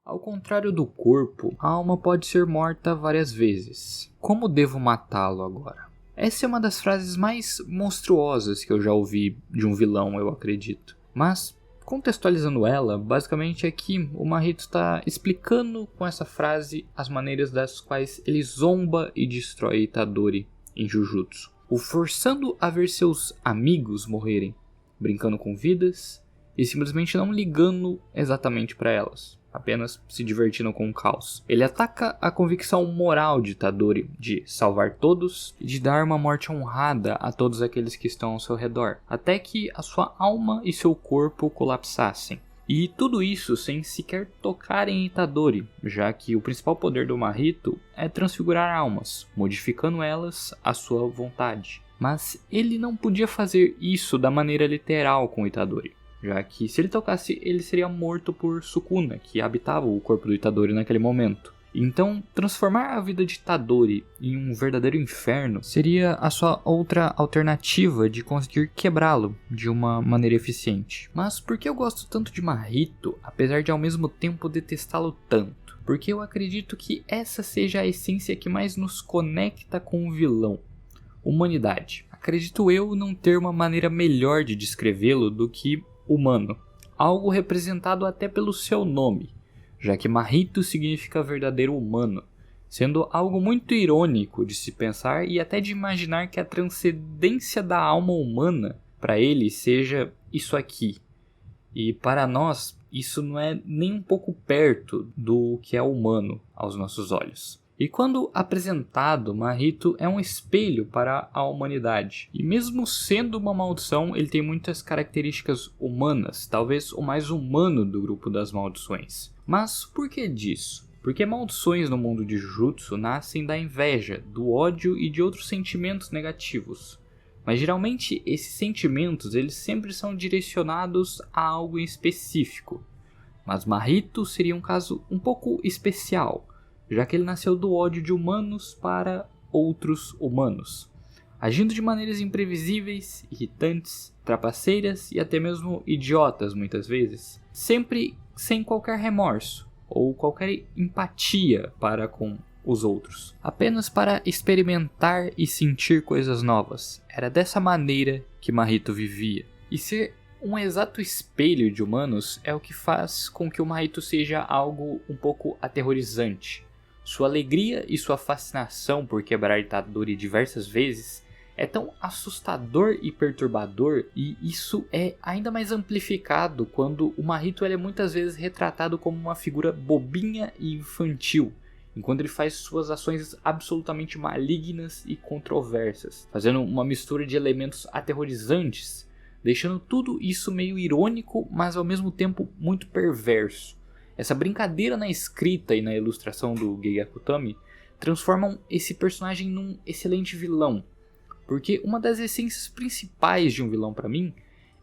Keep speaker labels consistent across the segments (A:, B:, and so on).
A: Ao contrário do corpo, a alma pode ser morta várias vezes. Como devo matá-lo agora? Essa é uma das frases mais monstruosas que eu já ouvi de um vilão, eu acredito. Mas, contextualizando ela, basicamente é que o Mahito está explicando com essa frase as maneiras das quais ele zomba e destrói Itadori em Jujutsu, o forçando a ver seus amigos morrerem, brincando com vidas e simplesmente não ligando exatamente para elas, apenas se divertindo com o caos. Ele ataca a convicção moral de Itadori de salvar todos e de dar uma morte honrada a todos aqueles que estão ao seu redor, até que a sua alma e seu corpo colapsassem. E tudo isso sem sequer tocar em Itadori, já que o principal poder do Mahito é transfigurar almas, modificando elas à sua vontade. Mas ele não podia fazer isso da maneira literal com Itadori, já que se ele tocasse, ele seria morto por Sukuna, que habitava o corpo do Itadori naquele momento. Então, transformar a vida de Itadori em um verdadeiro inferno seria a sua outra alternativa de conseguir quebrá-lo de uma maneira eficiente. Mas por que eu gosto tanto de Mahito, apesar de ao mesmo tempo detestá-lo tanto? Porque eu acredito que essa seja a essência que mais nos conecta com o vilão: humanidade. Acredito eu não ter uma maneira melhor de descrevê-lo do que humano, algo representado até pelo seu nome, já que Mahito significa verdadeiro humano, sendo algo muito irônico de se pensar e até de imaginar que a transcendência da alma humana para ele seja isso aqui. E para nós, isso não é nem um pouco perto do que é humano aos nossos olhos. E quando apresentado, Mahito é um espelho para a humanidade. E mesmo sendo uma maldição, ele tem muitas características humanas, talvez o mais humano do grupo das maldições. Mas por que disso? Porque maldições no mundo de Jujutsu nascem da inveja, do ódio e de outros sentimentos negativos. Mas geralmente esses sentimentos eles sempre são direcionados a algo em específico. Mas Mahito seria um caso um pouco especial, já que ele nasceu do ódio de humanos para outros humanos, agindo de maneiras imprevisíveis, irritantes, trapaceiras e até mesmo idiotas muitas vezes, sempre sem qualquer remorso ou qualquer empatia para com os outros, apenas para experimentar e sentir coisas novas. Era dessa maneira que Mahito vivia. E ser um exato espelho de humanos é o que faz com que o Mahito seja algo um pouco aterrorizante. Sua alegria e sua fascinação por quebrar Itadori diversas vezes é tão assustador e perturbador, e isso é ainda mais amplificado quando o Mahito é muitas vezes retratado como uma figura bobinha e infantil, enquanto ele faz suas ações absolutamente malignas e controversas, fazendo uma mistura de elementos aterrorizantes, deixando tudo isso meio irônico, mas ao mesmo tempo muito perverso. Essa brincadeira na escrita e na ilustração do Gege Akutami transformam esse personagem num excelente vilão, porque uma das essências principais de um vilão para mim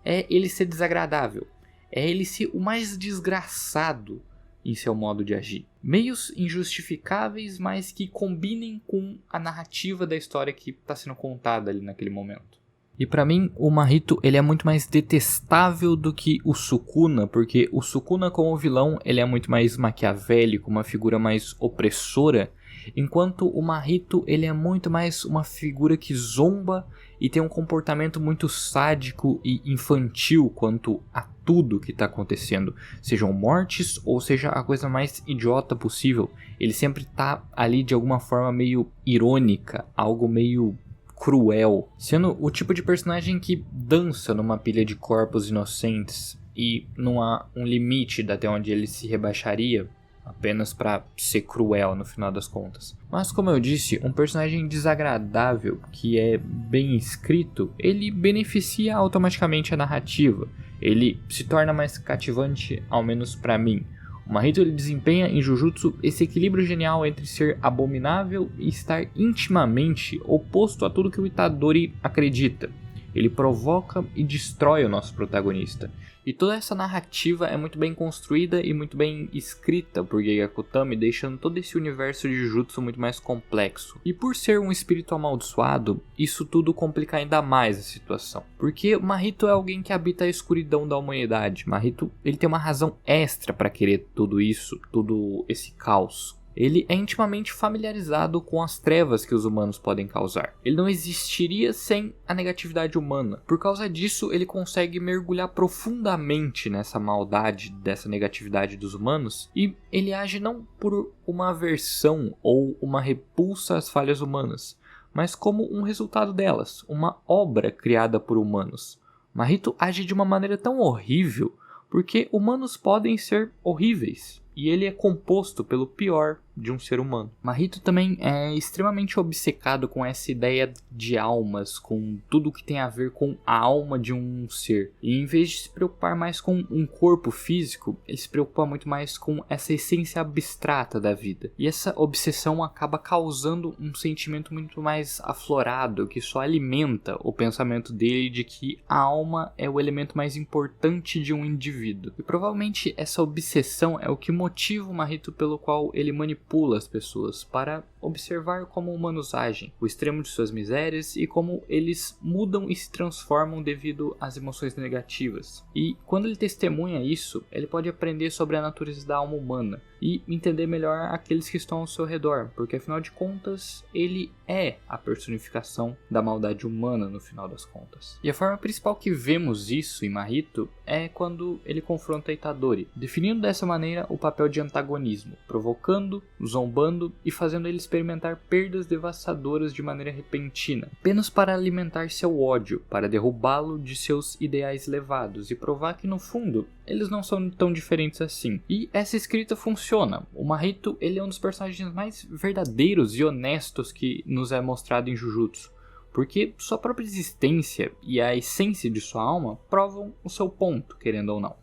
A: é ele ser desagradável, é ele ser o mais desgraçado em seu modo de agir. Meios injustificáveis, mas que combinem com a narrativa da história que está sendo contada ali naquele momento. E pra mim, o Mahito ele é muito mais detestável do que o Sukuna, porque o Sukuna como vilão ele é muito mais maquiavélico, uma figura mais opressora, enquanto o Mahito ele é muito mais uma figura que zomba e tem um comportamento muito sádico e infantil quanto a tudo que está acontecendo, sejam mortes ou seja a coisa mais idiota possível. Ele sempre está ali de alguma forma meio irônica, algo meio cruel, sendo o tipo de personagem que dança numa pilha de corpos inocentes e não há um limite de até onde ele se rebaixaria apenas para ser cruel no final das contas. Mas como eu disse, um personagem desagradável que é bem escrito, ele beneficia automaticamente a narrativa, ele se torna mais cativante, ao menos para mim. O Mahito ele desempenha em Jujutsu esse equilíbrio genial entre ser abominável e estar intimamente oposto a tudo que o Itadori acredita. Ele provoca e destrói o nosso protagonista. E toda essa narrativa é muito bem construída e muito bem escrita por Gege Akutami, deixando todo esse universo de Jujutsu muito mais complexo. E por ser um espírito amaldiçoado, isso tudo complica ainda mais a situação. Porque Mahito é alguém que habita a escuridão da humanidade. Mahito, ele tem uma razão extra para querer tudo isso, todo esse caos. Ele é intimamente familiarizado com as trevas que os humanos podem causar. Ele não existiria sem a negatividade humana. Por causa disso, ele consegue mergulhar profundamente nessa maldade, dessa negatividade dos humanos, e ele age não por uma aversão ou uma repulsa às falhas humanas, mas como um resultado delas, uma obra criada por humanos. Mahito age de uma maneira tão horrível porque humanos podem ser horríveis. E ele é composto pelo pior de um ser humano. Mahito também é extremamente obcecado com essa ideia de almas, com tudo que tem a ver com a alma de um ser. E em vez de se preocupar mais com um corpo físico, ele se preocupa muito mais com essa essência abstrata da vida. E essa obsessão acaba causando um sentimento muito mais aflorado, que só alimenta o pensamento dele de que a alma é o elemento mais importante de um indivíduo. E provavelmente essa obsessão é o que motiva o Mahito pelo qual ele manipula as pessoas para observar como humanos agem, o extremo de suas misérias e como eles mudam e se transformam devido às emoções negativas. E quando ele testemunha isso, ele pode aprender sobre a natureza da alma humana e entender melhor aqueles que estão ao seu redor, porque afinal de contas ele é a personificação da maldade humana no final das contas. E a forma principal que vemos isso em Mahito é quando ele confronta Itadori, definindo dessa maneira o papel de antagonismo, provocando, zombando e fazendo ele experimentar perdas devastadoras de maneira repentina, apenas para alimentar seu ódio, para derrubá-lo de seus ideais elevados e provar que no fundo eles não são tão diferentes assim. E essa escrita funciona. O Mahito, ele é um dos personagens mais verdadeiros e honestos que nos é mostrado em Jujutsu, porque sua própria existência e a essência de sua alma provam o seu ponto, querendo ou não.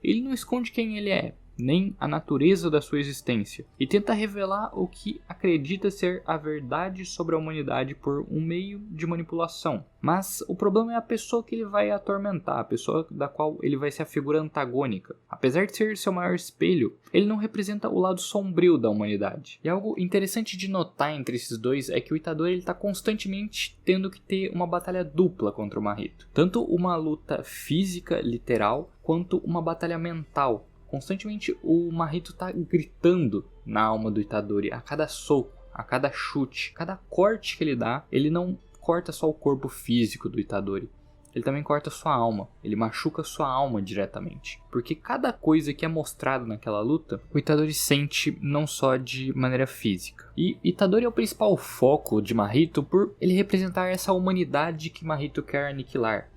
A: Ele não esconde quem ele é, nem a natureza da sua existência, e tenta revelar o que acredita ser a verdade sobre a humanidade por um meio de manipulação. Mas o problema é a pessoa que ele vai atormentar, a pessoa da qual ele vai ser a figura antagônica. Apesar de ser seu maior espelho, ele não representa o lado sombrio da humanidade. E algo interessante de notar entre esses dois é que o Itadori está constantemente tendo que ter uma batalha dupla contra o Mahito. Tanto uma luta física, literal, quanto uma batalha mental. Constantemente o Mahito tá gritando na alma do Itadori a cada soco, a cada chute, cada corte que ele dá. Ele não corta só o corpo físico do Itadori, ele também corta sua alma, ele machuca sua alma diretamente. Porque cada coisa que é mostrada naquela luta, o Itadori sente não só de maneira física. E Itadori é o principal foco de Mahito por ele representar essa humanidade que Mahito quer aniquilar.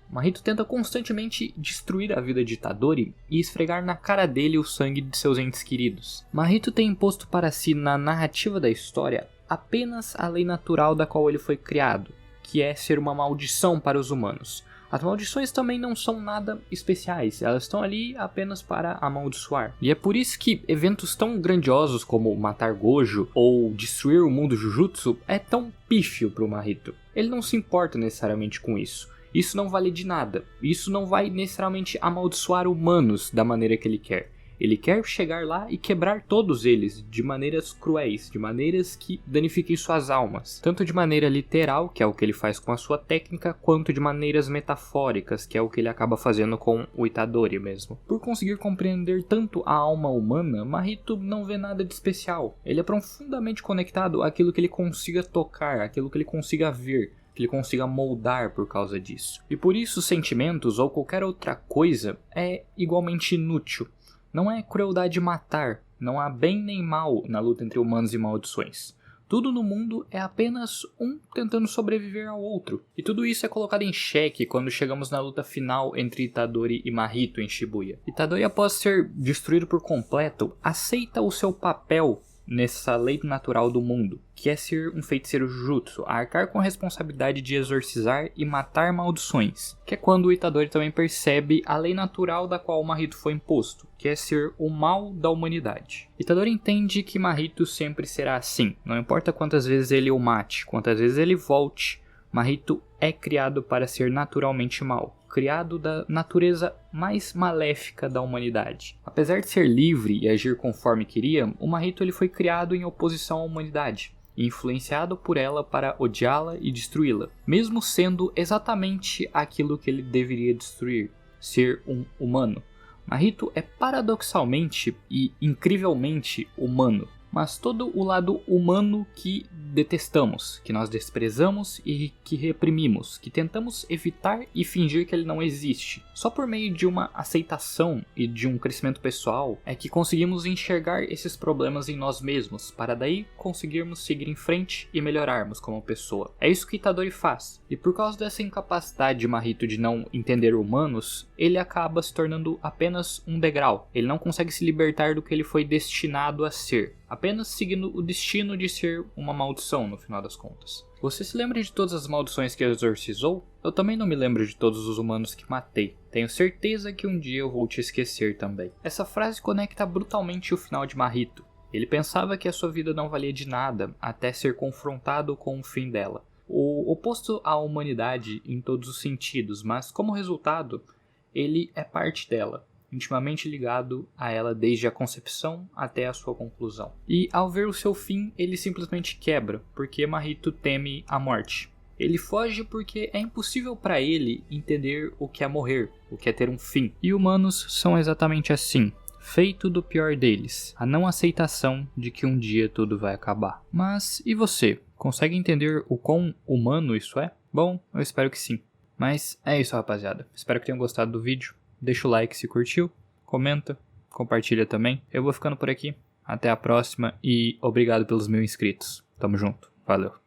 A: Mahito tenta constantemente destruir a vida de Itadori e esfregar na cara dele o sangue de seus entes queridos. Mahito tem imposto para si na narrativa da história apenas a lei natural da qual ele foi criado, que é ser uma maldição para os humanos. As maldições também não são nada especiais, elas estão ali apenas para amaldiçoar. E é por isso que eventos tão grandiosos como matar Gojo ou destruir o mundo Jujutsu é tão pífio para o Mahito. Ele não se importa necessariamente com isso. Isso não vale de nada. Isso não vai necessariamente amaldiçoar humanos da maneira que ele quer. Ele quer chegar lá e quebrar todos eles de maneiras cruéis, de maneiras que danifiquem suas almas. Tanto de maneira literal, que é o que ele faz com a sua técnica, quanto de maneiras metafóricas, que é o que ele acaba fazendo com o Itadori mesmo. Por conseguir compreender tanto a alma humana, Mahito não vê nada de especial. Ele é profundamente conectado àquilo que ele consiga tocar, àquilo que ele consiga ver, que ele consiga moldar por causa disso. E por isso sentimentos ou qualquer outra coisa é igualmente inútil. Não é crueldade matar, não há bem nem mal na luta entre humanos e maldições. Tudo no mundo é apenas um tentando sobreviver ao outro. E tudo isso é colocado em xeque quando chegamos na luta final entre Itadori e Mahito em Shibuya. Itadori, após ser destruído por completo, aceita o seu papel nessa lei natural do mundo, que é ser um feiticeiro Jujutsu, arcar com a responsabilidade de exorcizar e matar maldições, que é quando o Itadori também percebe a lei natural da qual Mahito foi imposto, que é ser o mal da humanidade. Itadori entende que Mahito sempre será assim, não importa quantas vezes ele o mate, quantas vezes ele volte, Mahito é criado para ser naturalmente mau, criado da natureza mais maléfica da humanidade. Apesar de ser livre e agir conforme queria, o Mahito ele foi criado em oposição à humanidade, e influenciado por ela para odiá-la e destruí-la, mesmo sendo exatamente aquilo que ele deveria destruir, ser um humano. Mahito é paradoxalmente e incrivelmente humano, mas todo o lado humano que detestamos, que nós desprezamos e que reprimimos, que tentamos evitar e fingir que ele não existe. Só por meio de uma aceitação e de um crescimento pessoal é que conseguimos enxergar esses problemas em nós mesmos, para daí conseguirmos seguir em frente e melhorarmos como pessoa. É isso que Itadori faz, e por causa dessa incapacidade de Mahito de não entender humanos, ele acaba se tornando apenas um degrau. Ele não consegue se libertar do que ele foi destinado a ser, apenas seguindo o destino de ser uma maldição no final das contas. Você se lembra de todas as maldições que exorcizou? Eu também não me lembro de todos os humanos que matei. Tenho certeza que um dia eu vou te esquecer também. Essa frase conecta brutalmente o final de Mahito. Ele pensava que a sua vida não valia de nada até ser confrontado com o fim dela. O oposto à humanidade em todos os sentidos, mas como resultado, ele é parte dela, intimamente ligado a ela desde a concepção até a sua conclusão. E ao ver o seu fim, ele simplesmente quebra, porque Mahito teme a morte. Ele foge porque é impossível para ele entender o que é morrer, o que é ter um fim. E humanos são exatamente assim, feito do pior deles, a não aceitação de que um dia tudo vai acabar. Mas e você? Consegue entender o quão humano isso é? Bom, eu espero que sim. Mas é isso, rapaziada. Espero que tenham gostado do vídeo. Deixa o like se curtiu, comenta, compartilha também. Eu vou ficando por aqui. Até a próxima e obrigado pelos 1000 inscritos. Tamo junto. Valeu.